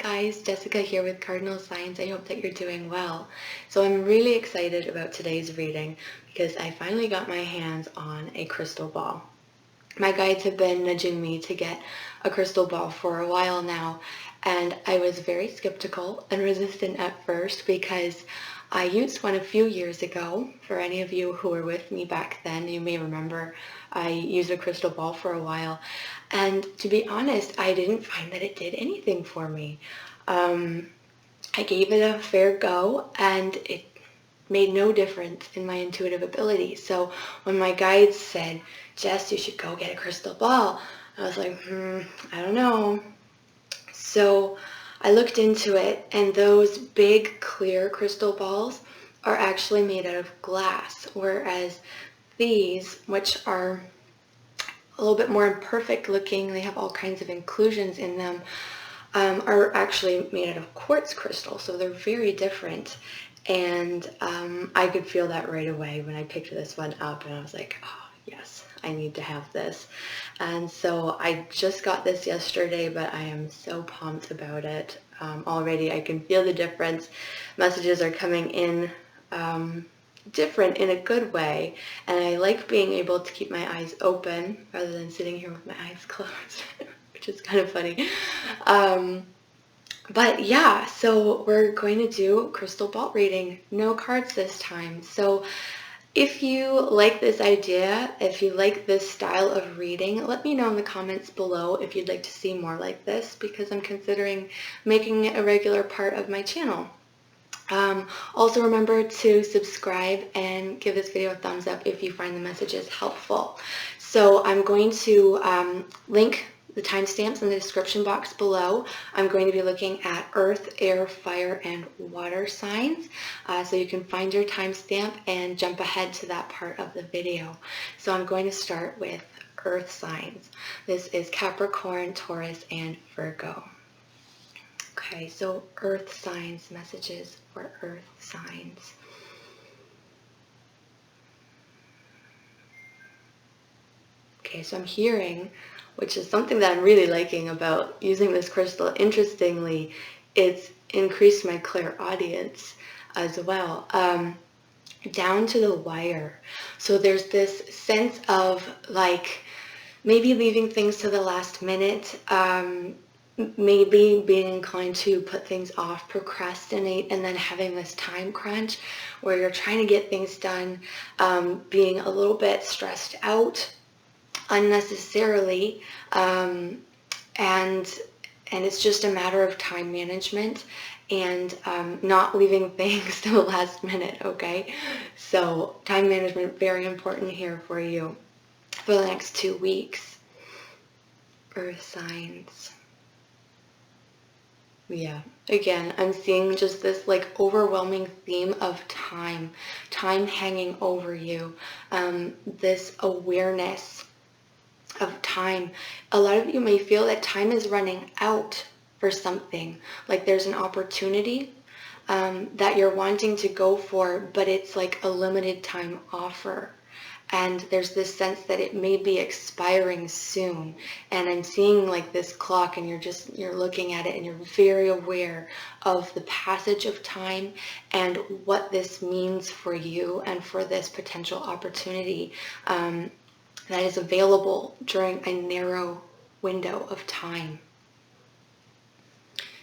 guys, Jessica here with Cardinal Signs. I hope that you're doing well. So I'm really excited about today's reading because I finally got my hands on a crystal ball. My guides have been nudging me to get a crystal ball for a while now, and I was very skeptical and resistant at first because I used one a few years ago. For any of you who were with me back then, you may remember I used a crystal ball for a while, and to be honest, I didn't find that it did anything for me. I gave it a fair go, and it made no difference in my intuitive ability. So when my guides said, Jess, you should go get a crystal ball, I was like, I don't know. So I looked into it, and those big clear crystal balls are actually made out of glass, whereas these, which are a little bit more imperfect looking, they have all kinds of inclusions in them, are actually made out of quartz crystal, so they're very different. And I could feel that right away when I picked this one up, and I was like, oh yes, I need to have this. And so I just got this yesterday, but I am so pumped about it. Already I can feel the difference. Messages are coming in different in a good way, and I like being able to keep my eyes open rather than sitting here with my eyes closed, which is kind of funny. But yeah, so we're going to do crystal ball reading, no cards this time. So if you like this idea, if you like this style of reading, let me know in the comments below if you'd like to see more like this, because I'm considering making it a regular part of my channel. Also remember to subscribe and give this video a thumbs up if you find the messages helpful. So I'm going to link the timestamps in the description box below. I'm going to be looking at earth, air, fire, and water signs. So you can find your timestamp and jump ahead to that part of the video. So I'm going to start with earth signs. This is Capricorn, Taurus, and Virgo. Okay, so earth signs, messages for earth signs. Okay, so I'm hearing, which is something that I'm really liking about using this crystal. Interestingly, it's increased my clairaudience as well, down to the wire. So there's this sense of like maybe leaving things to the last minute, maybe being inclined to put things off, procrastinate, and then having this time crunch where you're trying to get things done, being a little bit stressed out unnecessarily, and it's just a matter of time management and not leaving things to the last minute, okay? So time management, very important here for you for the next 2 weeks. Earth signs. Yeah, again, I'm seeing just this like overwhelming theme of time hanging over you, this awareness of time. A lot of you may feel that time is running out for something, like there's an opportunity that you're wanting to go for, but it's like a limited time offer. And there's this sense that it may be expiring soon. And I'm seeing like this clock, and you're looking at it, and you're very aware of the passage of time and what this means for you and for this potential opportunity that is available during a narrow window of time.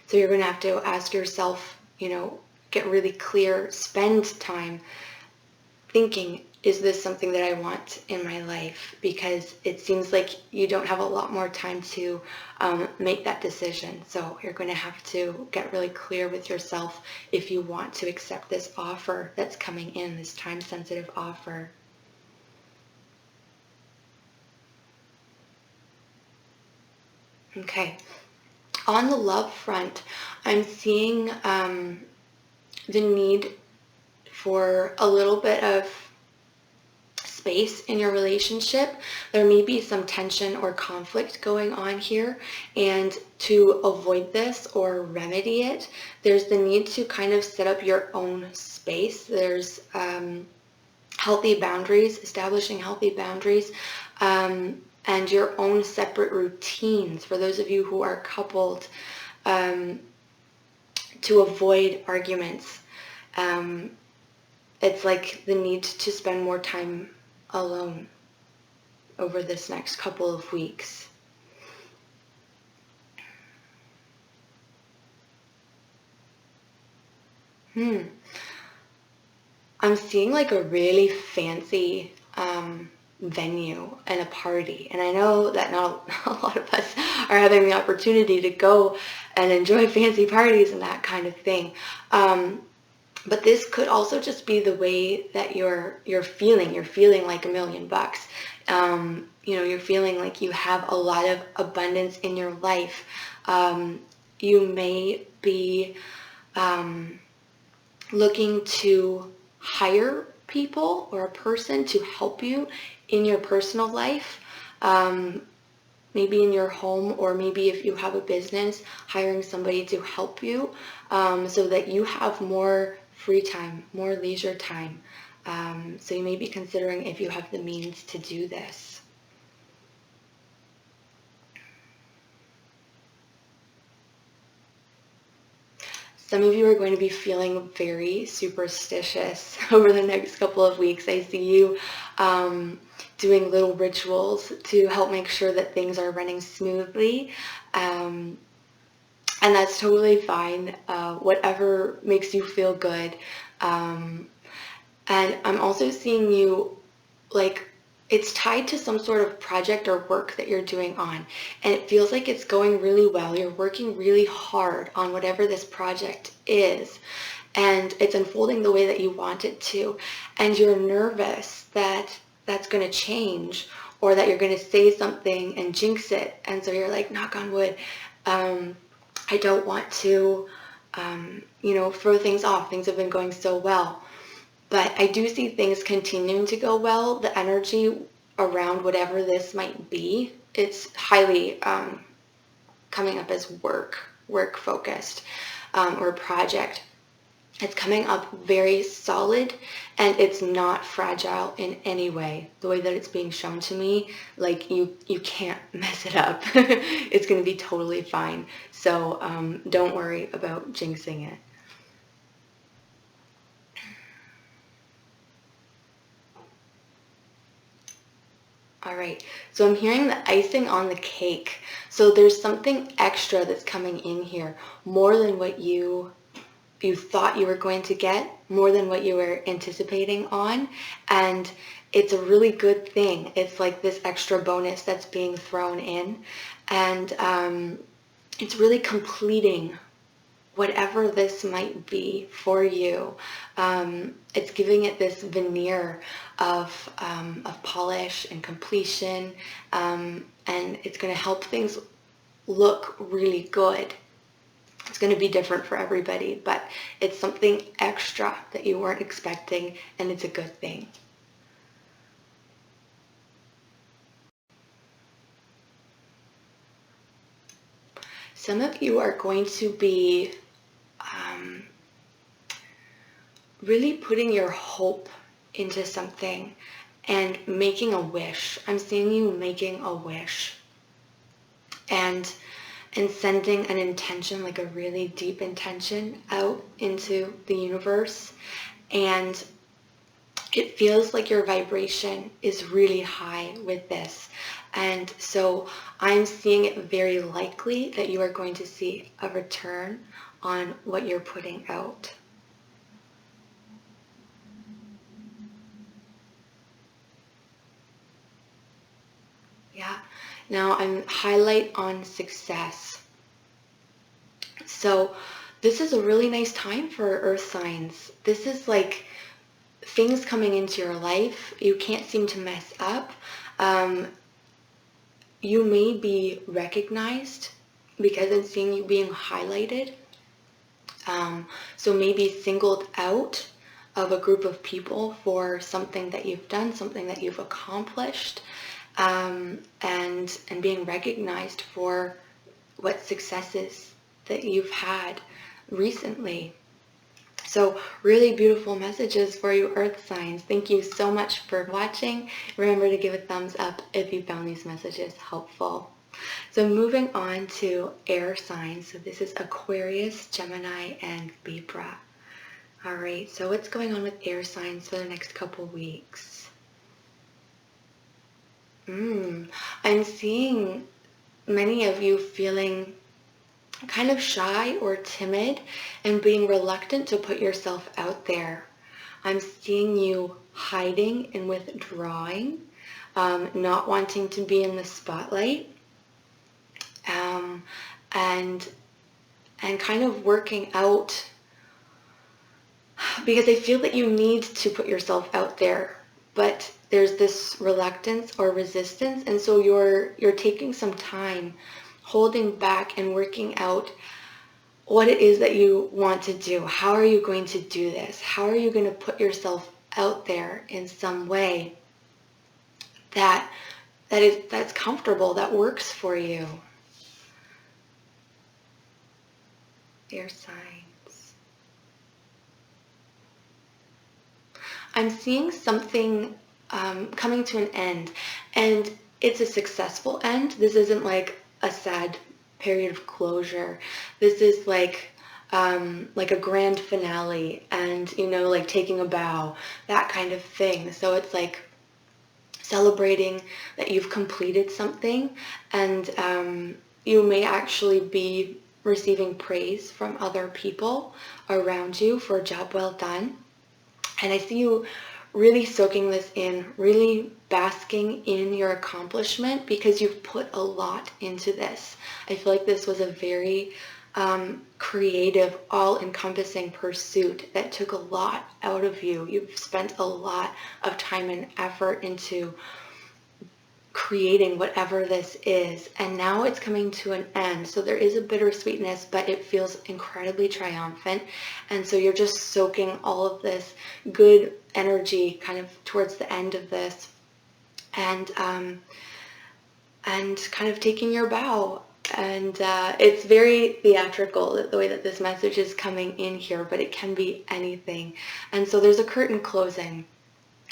So you're going to have to ask yourself, get really clear, spend time thinking, is this something that I want in my life? Because it seems like you don't have a lot more time to make that decision. So you're going to have to get really clear with yourself if you want to accept this offer that's coming in, this time-sensitive offer. Okay. On the love front, I'm seeing the need for a little bit of space in your relationship. There may be some tension or conflict going on here, and to avoid this or remedy it, there's the need to kind of set up your own space. There's healthy boundaries, establishing healthy boundaries, and your own separate routines. For those of you who are coupled, to avoid arguments. It's like the need to spend more time alone over this next couple of weeks. I'm seeing like a really fancy venue and a party, and I know that not a lot of us are having the opportunity to go and enjoy fancy parties and that kind of thing. But this could also just be the way that you're feeling. You're feeling like $1,000,000. You're feeling like you have a lot of abundance in your life. You may be looking to hire people or a person to help you in your personal life, maybe in your home, or maybe if you have a business, hiring somebody to help you so that you have more free time, more leisure time. So you may be considering if you have the means to do this. Some of you are going to be feeling very superstitious over the next couple of weeks. I see you doing little rituals to help make sure that things are running smoothly. And that's totally fine. Whatever makes you feel good. And I'm also seeing you, like, it's tied to some sort of project or work that you're doing on, and it feels like it's going really well. You're working really hard on whatever this project is, and it's unfolding the way that you want it to, and you're nervous that that's going to change, or that you're going to say something and jinx it, and so you're like, knock on wood, I don't want to, throw things off. Things have been going so well. But I do see things continuing to go well. The energy around whatever this might be, it's highly coming up as work focused, or project. It's coming up very solid, and it's not fragile in any way. The way that it's being shown to me, like you can't mess it up. It's going to be totally fine. So don't worry about jinxing it. All right, so I'm hearing the icing on the cake. So there's something extra that's coming in here, more than what you thought you were going to get, more than what you were anticipating on, and it's a really good thing. It's like this extra bonus that's being thrown in, and it's really completing whatever this might be for you. It's giving it this veneer of polish and completion, and it's going to help things look really good. It's going to be different for everybody, but it's something extra that you weren't expecting, and it's a good thing. Some of you are going to be really putting your hope into something and making a wish. I'm seeing you making a wish and sending an intention, like a really deep intention, out into the universe. And it feels like your vibration is really high with this. And so I'm seeing it very likely that you are going to see a return on what you're putting out. Yeah. Now I'm highlight on success. So this is a really nice time for earth signs. This is like things coming into your life you can't seem to mess up. You may be recognized because I'm seeing you being highlighted. So maybe singled out of a group of people for something that you've done, something that you've accomplished, and being recognized for what successes that you've had recently. So really beautiful messages for you earth signs. Thank you so much for watching. Remember to give a thumbs up if you found these messages helpful. So moving on to air signs. So this is Aquarius, Gemini, and Libra. All right, so what's going on with air signs for the next couple weeks? I'm seeing many of you feeling kind of shy or timid and being reluctant to put yourself out there. I'm seeing you hiding and withdrawing, not wanting to be in the spotlight, and kind of working out, because I feel that you need to put yourself out there, but there's this reluctance or resistance, and so you're taking some time, holding back and working out what it is that you want to do. How are you going to do this? How are you going to put yourself out there in some way that's comfortable, that works for you? Air signs. I'm seeing something coming to an end, and it's a successful end. This isn't like a sad period of closure. This is like a grand finale, and like taking a bow, that kind of thing. So it's like celebrating that you've completed something, and you may actually be receiving praise from other people around you for a job well done. And I see you really soaking this in, really basking in your accomplishment, because you've put a lot into this. I feel like this was a very creative, all-encompassing pursuit that took a lot out of you. You've spent a lot of time and effort into creating whatever this is, and now it's coming to an end. So there is a bittersweetness, but it feels incredibly triumphant, and so you're just soaking all of this good energy kind of towards the end of this, and kind of taking your bow. And it's very theatrical, the way that this message is coming in here, but it can be anything. And so there's a curtain closing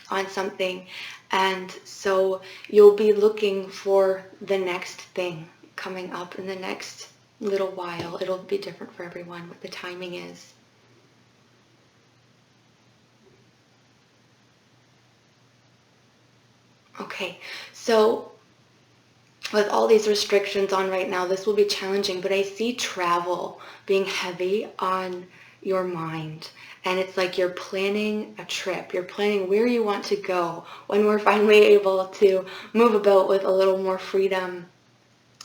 on something, and so you'll be looking for the next thing coming up in the next little while. It'll be different for everyone what the timing is. Okay, so with all these restrictions on right now, this will be challenging, but I see travel being heavy on your mind. And it's like you're planning a trip. You're planning where you want to go when we're finally able to move about with a little more freedom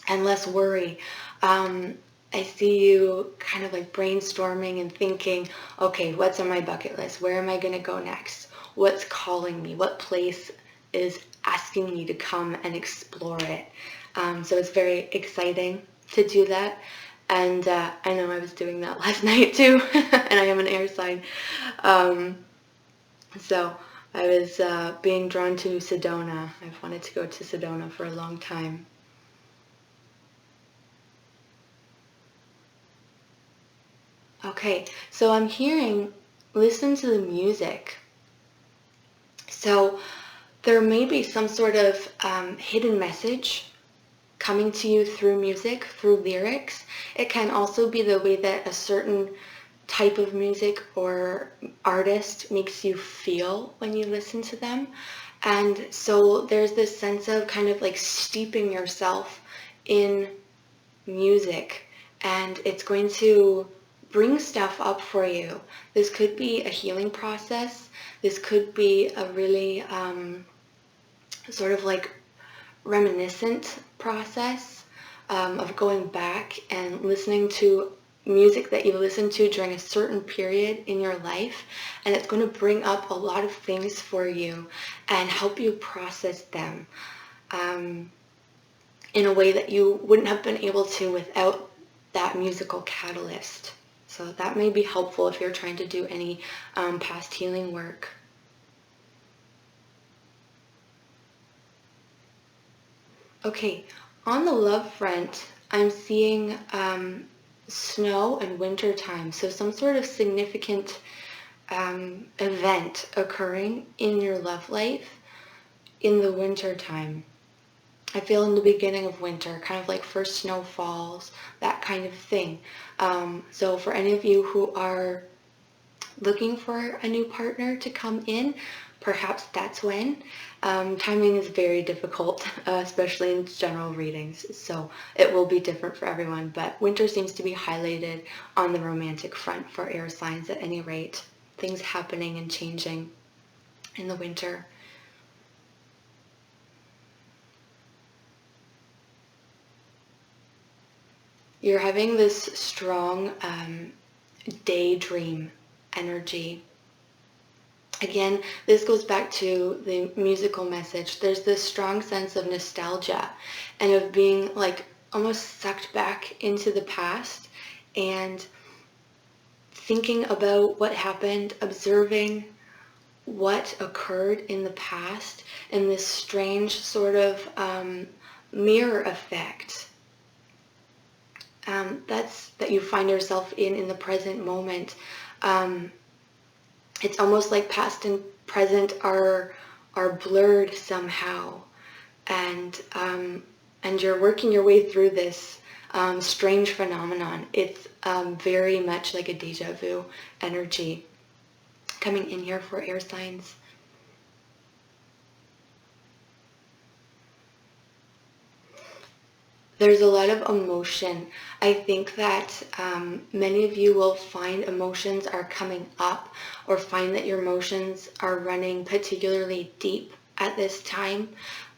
and less worry. I see you kind of like brainstorming and thinking, okay, what's on my bucket list? Where am I going to go next? What's calling me? What place is asking me to come and explore it? So it's very exciting to do that. And I know I was doing that last night too, and I am an air sign. So I was being drawn to Sedona. I've wanted to go to Sedona for a long time. Okay, so I'm hearing, listen to the music. So there may be some sort of hidden message coming to you through music, through lyrics. It can also be the way that a certain type of music or artist makes you feel when you listen to them. And so there's this sense of kind of like steeping yourself in music, and it's going to bring stuff up for you. This could be a healing process. This could be a really sort of like reminiscent process of going back and listening to music that you listened to during a certain period in your life, and it's going to bring up a lot of things for you and help you process them in a way that you wouldn't have been able to without that musical catalyst. So that may be helpful if you're trying to do any past healing work. Okay, on the love front, I'm seeing snow and winter time. So some sort of significant event occurring in your love life in the winter time. I feel in the beginning of winter, kind of like first snow falls, that kind of thing. So for any of you who are looking for a new partner to come in, perhaps that's when. Timing is very difficult, especially in general readings, so it will be different for everyone, but winter seems to be highlighted on the romantic front for air signs at any rate. Things happening and changing in the winter. You're having this strong daydream energy. Again, this goes back to the musical message. There's this strong sense of nostalgia and of being like almost sucked back into the past and thinking about what happened, observing what occurred in the past, and this strange sort of mirror effect that you find yourself in the present moment. It's almost like past and present are blurred somehow, and you're working your way through this strange phenomenon. It's very much like a deja vu energy coming in here for air signs. There's a lot of emotion. I think that many of you will find emotions are coming up, or find that your emotions are running particularly deep at this time,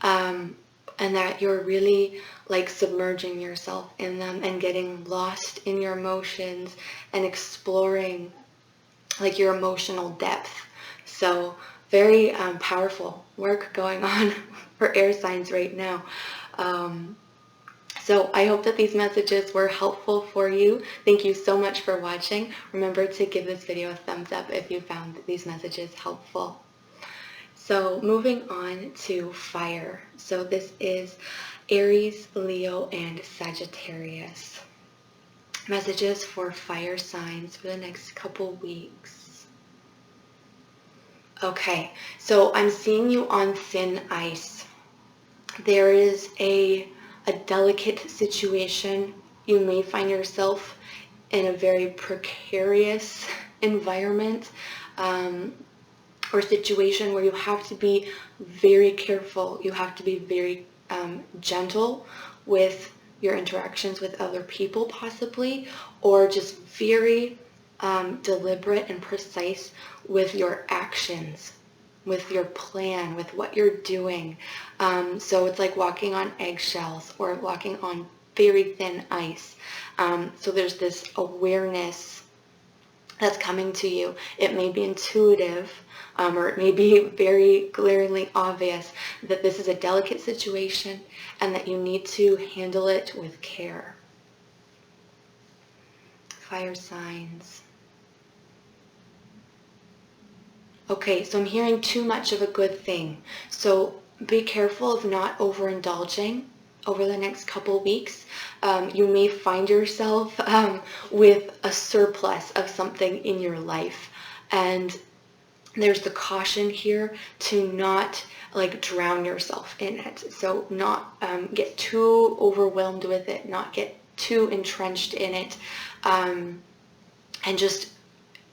and that you're really like submerging yourself in them and getting lost in your emotions and exploring like your emotional depth. So very powerful work going on for air signs right now. So I hope that these messages were helpful for you. Thank you so much for watching. Remember to give this video a thumbs up if you found these messages helpful. So moving on to fire. So this is Aries, Leo, and Sagittarius. Messages for fire signs for the next couple weeks. Okay, so I'm seeing you on thin ice. There is a delicate situation. You may find yourself in a very precarious environment or situation where you have to be very careful. You have to be very gentle with your interactions with other people possibly, or just very deliberate and precise with your actions, with your plan, with what you're doing. So it's like walking on eggshells or walking on very thin ice. So there's this awareness that's coming to you. It may be intuitive, or it may be very glaringly obvious that this is a delicate situation and that you need to handle it with care. Fire signs. Okay, so I'm hearing too much of a good thing. So be careful of not overindulging over the next couple weeks. You may find yourself with a surplus of something in your life. And there's the caution here to not like drown yourself in it. So not get too overwhelmed with it, not get too entrenched in it, and just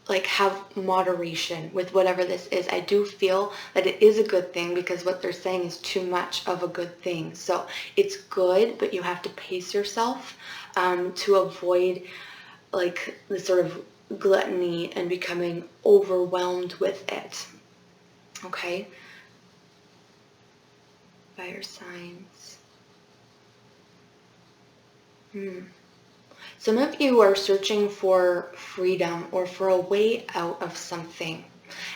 like have moderation with whatever this is. I do feel that it is a good thing because what they're saying is too much of a good thing. So it's good, but you have to pace yourself to avoid like the sort of gluttony and becoming overwhelmed with it. Okay? Fire signs. Some of you are searching for freedom or for a way out of something,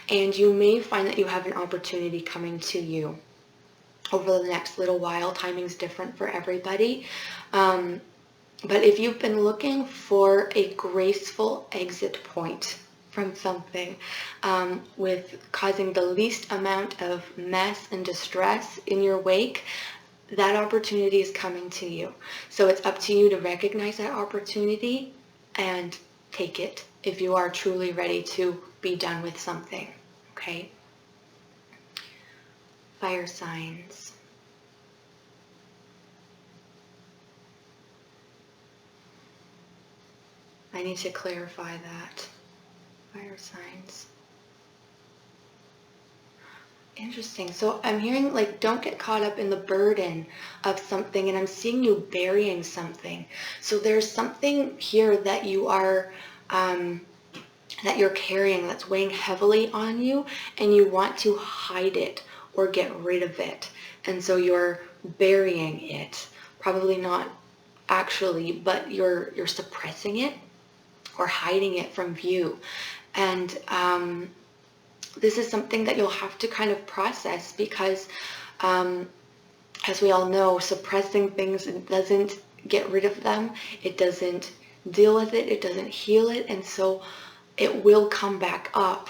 and you may find that you have an opportunity coming to you over the next little while. Timing's different for everybody, but if you've been looking for a graceful exit point from something with causing the least amount of mess and distress in your wake, that opportunity is coming to you. So it's up to you to recognize that opportunity and take it if you are truly ready to be done with something. Okay? Fire signs. I need to clarify that. Fire signs. Interesting. So I'm hearing like don't get caught up in the burden of something, and I'm seeing you burying something. So there's something here that you are that you're carrying that's weighing heavily on you, and you want to hide it or get rid of it. And so you're burying it. Probably not actually, but you're suppressing it or hiding it from view. And this is something that you'll have to kind of process because, as we all know, suppressing things doesn't get rid of them. It doesn't deal with it. It doesn't heal it. And so it will come back up.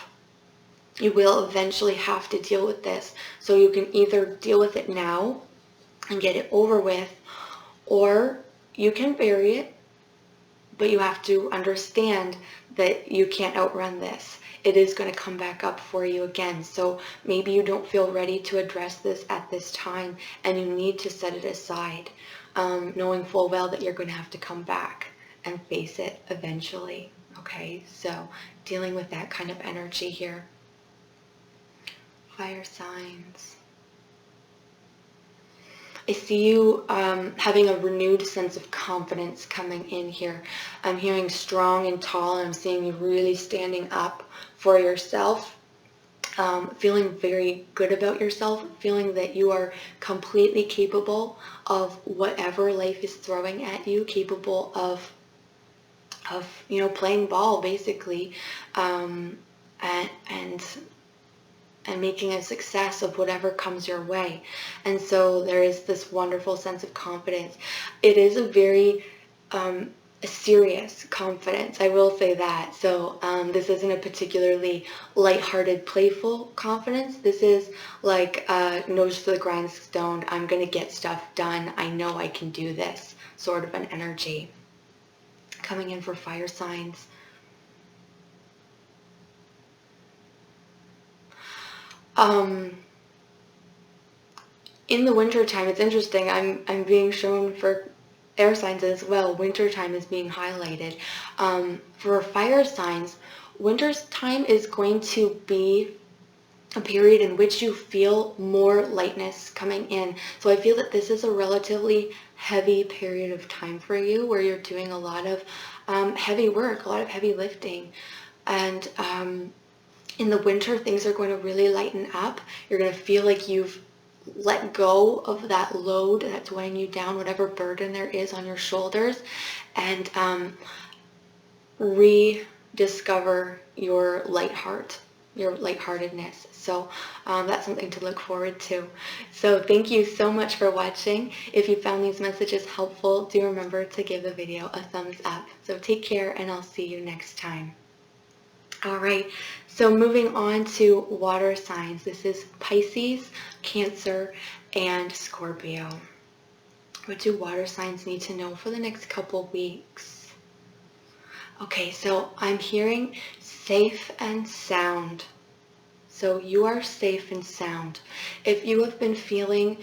You will eventually have to deal with this. So you can either deal with it now and get it over with, or you can bury it, but you have to understand that you can't outrun this. It is going to come back up for you again. So maybe you don't feel ready to address this at this time, and you need to set it aside, knowing full well that you're going to have to come back and face it eventually. Okay, so dealing with that kind of energy here. Fire signs. I see you having a renewed sense of confidence coming in here. I'm hearing strong and tall, and I'm seeing you really standing up for yourself, feeling very good about yourself, feeling that you are completely capable of whatever life is throwing at you, capable of you know, playing ball basically, and making a success of whatever comes your way. And so there is this wonderful sense of confidence. It is a very a serious confidence, I will say that. So this isn't a particularly lighthearted, playful confidence. This is like nose to the grindstone, I'm going to get stuff done, I know I can do this sort of an energy. Coming in for fire signs. In the winter time, it's interesting. I'm being shown for air signs as well. Winter time is being highlighted. For fire signs, winter's time is going to be a period in which you feel more lightness coming in. So I feel that this is a relatively heavy period of time for you, where you're doing a lot of heavy work, a lot of heavy lifting. And in the winter, things are going to really lighten up. You're going to feel like you've let go of that load that's weighing you down, whatever burden there is on your shoulders, and rediscover your light heart, your lightheartedness. So that's something to look forward to. So thank you so much for watching. If you found these messages helpful, do remember to give the video a thumbs up. So take care, and I'll see you next time. All right, so moving on to water signs. This is Pisces, Cancer, and Scorpio. What do water signs need to know for the next couple weeks? Okay, so I'm hearing safe and sound. So you are safe and sound. If you have been feeling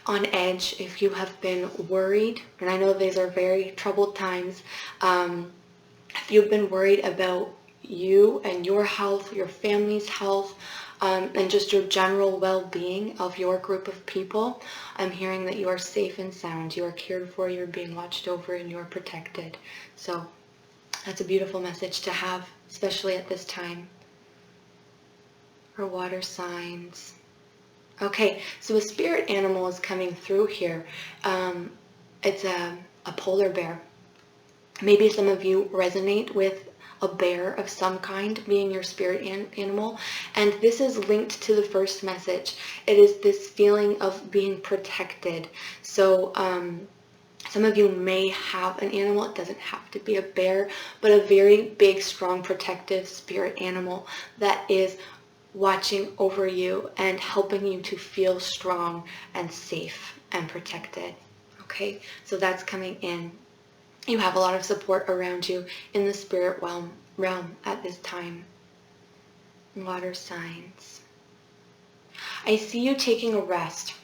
on edge, if you have been worried, and I know these are very troubled times, if you've been worried about you and your health, your family's health, and just your general well-being of your group of people, I'm hearing that you are safe and sound. You are cared for, you're being watched over, and you're protected. So that's a beautiful message to have, especially at this time. For water signs. Okay, so a spirit animal is coming through here. It's a polar bear. Maybe some of you resonate with a bear of some kind being your spirit animal, and this is linked to the first message. It is this feeling of being protected. So some of you may have an animal. It doesn't have to be a bear, but a very big, strong, protective spirit animal that is watching over you and helping you to feel strong and safe and protected. Okay, so that's coming in. You have a lot of support around you in the spirit realm at this time. Water signs. I see you taking a rest.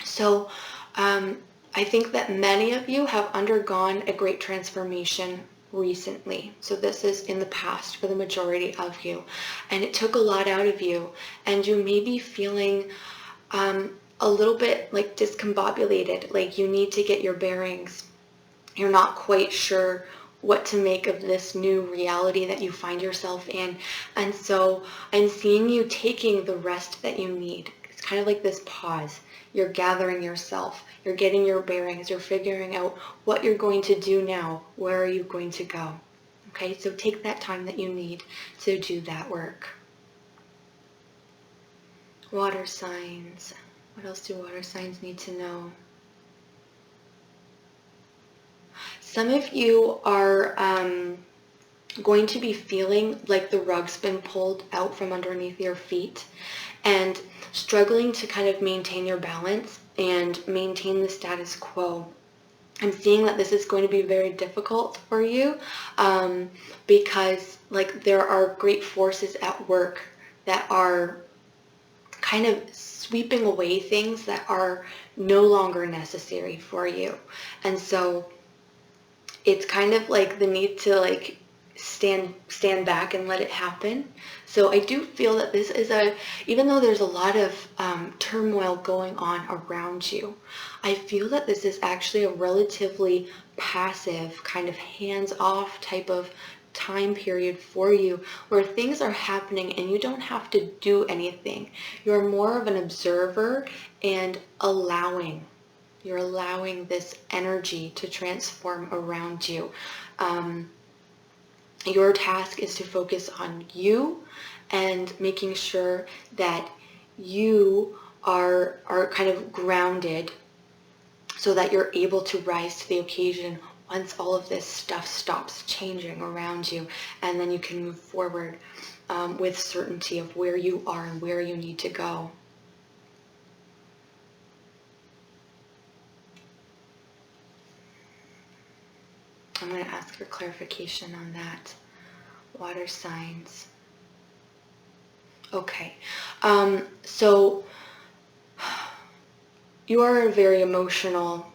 So I think that many of you have undergone a great transformation recently. So this is in the past for the majority of you. And it took a lot out of you. And you may be feeling a little bit like discombobulated, like you need to get your bearings. You're not quite sure what to make of this new reality that you find yourself in. And so I'm seeing you taking the rest that you need. It's kind of like this pause. You're gathering yourself. You're getting your bearings. You're figuring out what you're going to do now. Where are you going to go? Okay, so take that time that you need to do that work. Water signs. What else do water signs need to know? Some of you are going to be feeling like the rug's been pulled out from underneath your feet and struggling to kind of maintain your balance and maintain the status quo. I'm seeing that this is going to be very difficult for you because like there are great forces at work that are kind of sweeping away things that are no longer necessary for you. And so it's kind of like the need to like stand back and let it happen. So I do feel that this is even though there's a lot of turmoil going on around you, I feel that this is actually a relatively passive, kind of hands-off type of time period for you where things are happening and you don't have to do anything. You're more of an observer and allowing. You're allowing this energy to transform around you. Your task is to focus on you and making sure that you are kind of grounded so that you're able to rise to the occasion once all of this stuff stops changing around you, and then you can move forward with certainty of where you are and where you need to go. I'm going to ask for clarification on that. Water signs. Okay. So you are a very emotional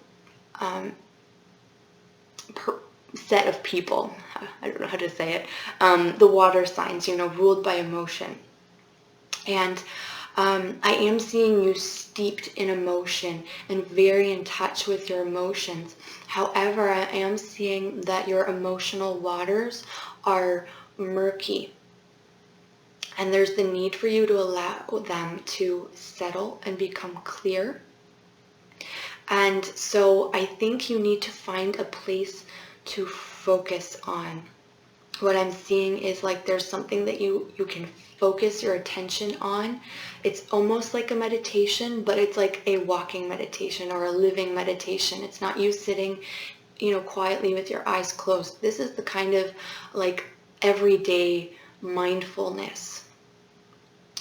set of people. I don't know how to say it. The water signs, ruled by emotion. And I am seeing you steeped in emotion and very in touch with your emotions. However, I am seeing that your emotional waters are murky. And there's the need for you to allow them to settle and become clear. And so I think you need to find a place to focus on. What I'm seeing is like there's something that you can focus your attention on. It's almost like a meditation, but it's like a walking meditation or a living meditation. It's not you sitting, quietly with your eyes closed. This is the kind of like everyday mindfulness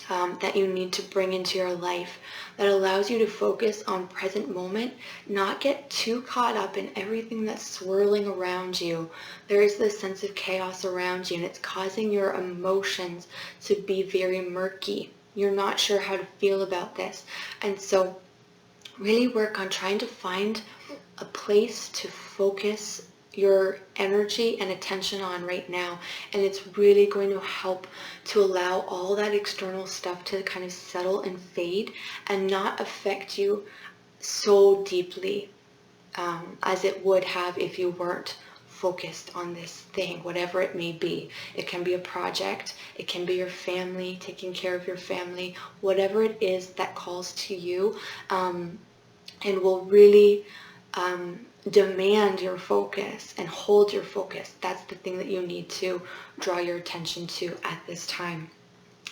that you need to bring into your life that allows you to focus on present moment, not get too caught up in everything that's swirling around you. There is this sense of chaos around you, and it's causing your emotions to be very murky. You're not sure how to feel about this. And so really work on trying to find a place to focus your energy and attention on right now, and it's really going to help to allow all that external stuff to kind of settle and fade and not affect you so deeply as it would have if you weren't focused on this thing, whatever it may be. It can be a project, it can be your family, taking care of your family, whatever it is that calls to you and will really demand your focus and hold your focus. That's the thing that you need to draw your attention to at this time.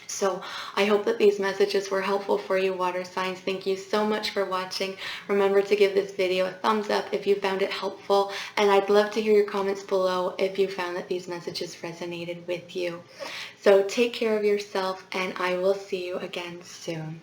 So I hope that these messages were helpful for you, water signs. Thank you so much for watching. Remember to give this video a thumbs up if you found it helpful, and I'd love to hear your comments below if you found that these messages resonated with you. So take care of yourself, and I will see you again soon.